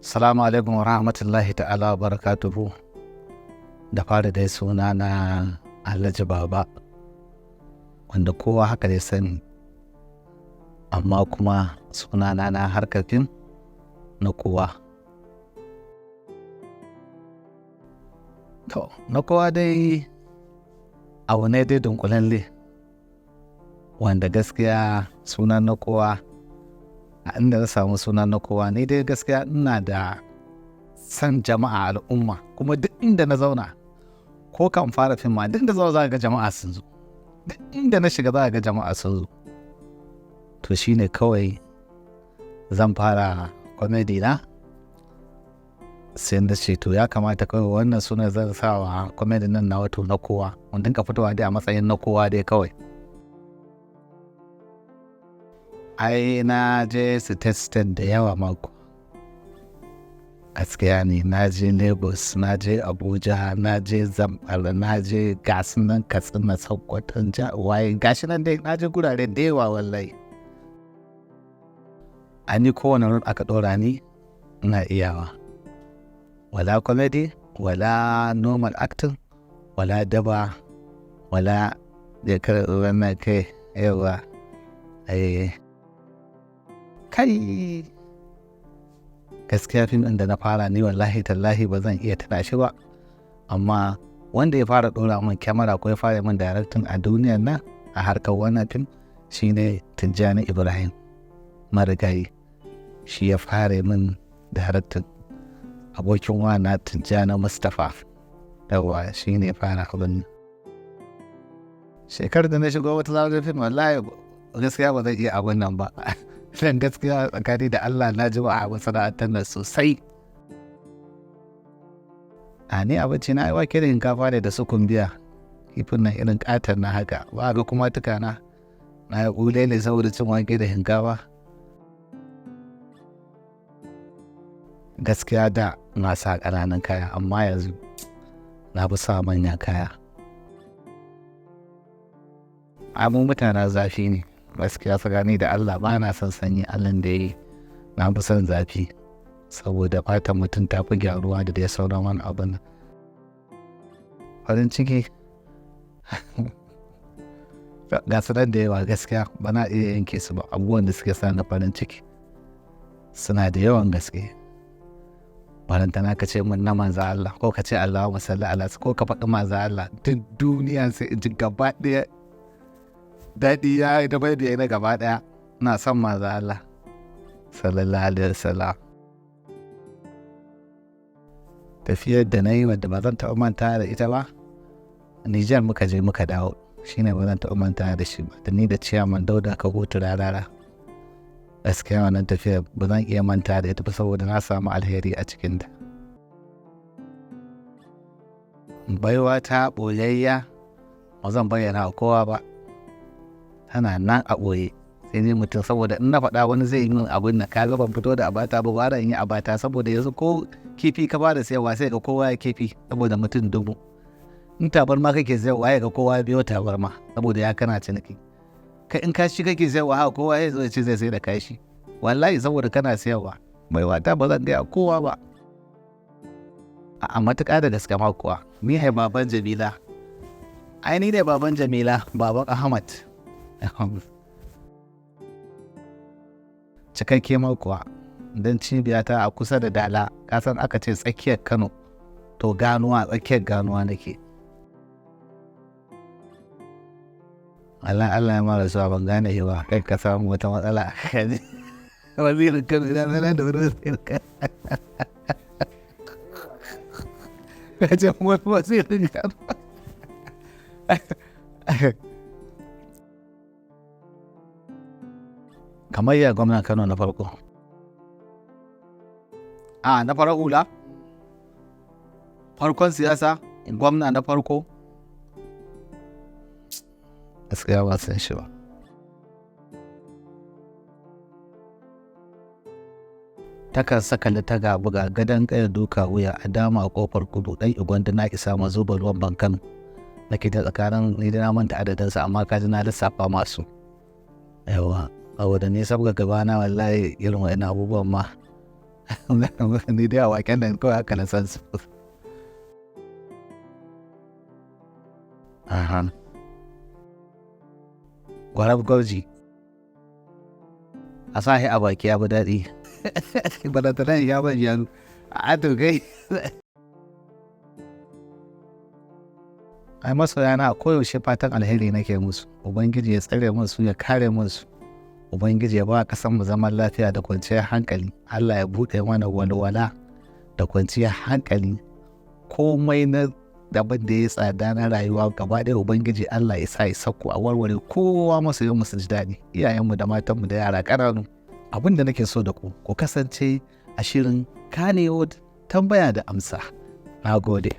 Salamu alaikum wa rahmatullahi ta'ala wa barakatuhu. Da fara dai suna na Alhaji Baba, wanda kowa haka dai sani, amma kuma sunana na harkar fim na kowa. To, na kowa dai abu ne dai dunkulalle, wanda gaskiya sunan na kowa, a inda na samu sunan na kowa ni dai gaskiya ina da san jama'a al'umma, kuma duk inda na zauna ko kan fara fim ma duk da zauna za ga jama'a sun zo, duk inda na shiga za ga jama'a sun zo. To shine kawai zan fara comedy na, sai na ce to ya kamata kawai wannan sunan zan sa wa comedy nan na wato na kowa, wanda ka fitowa dai a matsayin na kowa dai kawai. Ai na je state da yawa mako, gaskiya ne. Na je Lagos, na je Abuja, na je Zamfara, na je gasu nan Katsina, Sokoto, waye gashi nan dai na je gurare da yawa wallahi. An yi kowane ran aka ɗora ni ina iyawa, wala comedy, wala normal acting, wala daba, wala da wannan kai yawa. Kai gaskiya fim ɗin da na fara ni wallahi tallahi ba zan iya tuna shi ba, amma wanda ya fara ɗora min kyamara ko ya fara min directing a duniyar nan a harkar wannan fim shine Tijjani Ibrahim marigayi. Shi ya fara min directing, abokin wana Tijjani Mustapha yawa shi ne fara abin. Shekarar da na shigo wata zaɓar fim wallahi gaskiya ba zan iya abin nan ba. Dan gaskiya tsakani da Allah na ji a masana'antar nan sosai. A ni abinci na wake da shinkafa ne da su kumbiya, kifin nan irin katar na haka, ba ga kuma tukana na ya ƙule ne saboda cin wake da shinkafa. Gaskiya da na sa ƙananan kaya, amma yanzu na fi sa manyan kaya. Abin mutane zafi ne gaskiya, tsakani da Allah ba na son sanyi. Allah da yi na fi son zafi, saboda fatan mutum ta fi gyaruwa da dai sauran wani abin. Farin ciki ga su da yawa gaskiya, ba na iya yanke su ba. Abubuwan da suke sa na farin ciki suna da yawan gaske. Barantana ka ce mun na manza Allah, ko ka ce Allahumma salli ala, ko ka faɗi manza Allah, duk duniya sai in ji gaba ɗaya daɗi ya yi da bai da na gaba ɗaya. Na son manza Allah sallallahu alaihi wasallam. Tafiyar da na yi wadda ba zan taɓa manta da ita ba, Nijar muka je muka dawo, shine ba zan taɓa manta da shi ba, da ni da ciyaman Dauda ka hutu rarara. Gaskiya wannan tafiyar ba zan iya manta da ita ba, saboda na samu alheri a cikinta. Baiwa ta ɓoyayya ba zan bayyana wa kowa ba, tana nan a ɓoye. Sai dai mutum, saboda in na faɗa wani zai yi min abin nan, kaga ban fito da abata ba, ba in yi abata, saboda yanzu ko kifi ka bada sayarwa sai ga kowa ya kifi, saboda mutum dubu. In tabarma kake sayarwa ya ga kowa ya biyo tabarma, saboda ya kana ciniki. Kai in kashi kake sayarwa haka kowa ya zo ya ce zai sai da kashi, wallahi saboda kana sayarwa. Mai wata ba zan gaya kowa ba. A matuƙa da gaske ma kuwa, ni hai baban Jamila. Ai ni ne baban Jamila, baban Ahmad. Cikakke ma kuwa, don cibiyata a kusa da Dala. Kasan aka ce tsakiyar Kano, to ganuwa, tsakiyar ganuwa nake. Allah ya mara zuwa, ban gane shi ba, kai ka samu wata matsala. Wazirin Kano idan zana da wani wazirin Kano. Ka ce wazirin Kano. Kamar ya gwamnan Kano na farko. Na farar hula? Farkon siyasa, gwamna na farko? Gaskiya ba san shi ba. Takan saka litaga buga gadon ƙayar duka wuya a dama a ƙofar kudu, ɗan igwanda na isa ma zuba ruwan bankan. Nake ta tsakanin ni da na manta adadinsa, amma kaji na lissafa masu. Yawa, saboda ni sabga gabana wallahi irin wa'in abubuwan ma ni dai a waken nan kawai haka na san su. Aha. Gwarab gauji. A sa shi a baki ya fi daɗi. Balantana ya ban yaro. A to kai. Ai masoya na koyaushe fatan alheri nake musu. Ubangiji ya tsare musu, ya kare musu. Ubangiji ya ba ƙasar mu zaman lafiya da kwanciyar hankali. Allah ya buɗe mana walwala da kwanciyar hankali. Komai na daban da ya tsada na rayuwa gaba ɗaya Ubangiji Allah ya sa ya sauko a warware kowa masu yin musu ji daɗi. Iyayenmu da matanmu da yara ƙananu. Abin da nake so da ku kasance a shirin Kannywood tambaya da amsa. Na gode.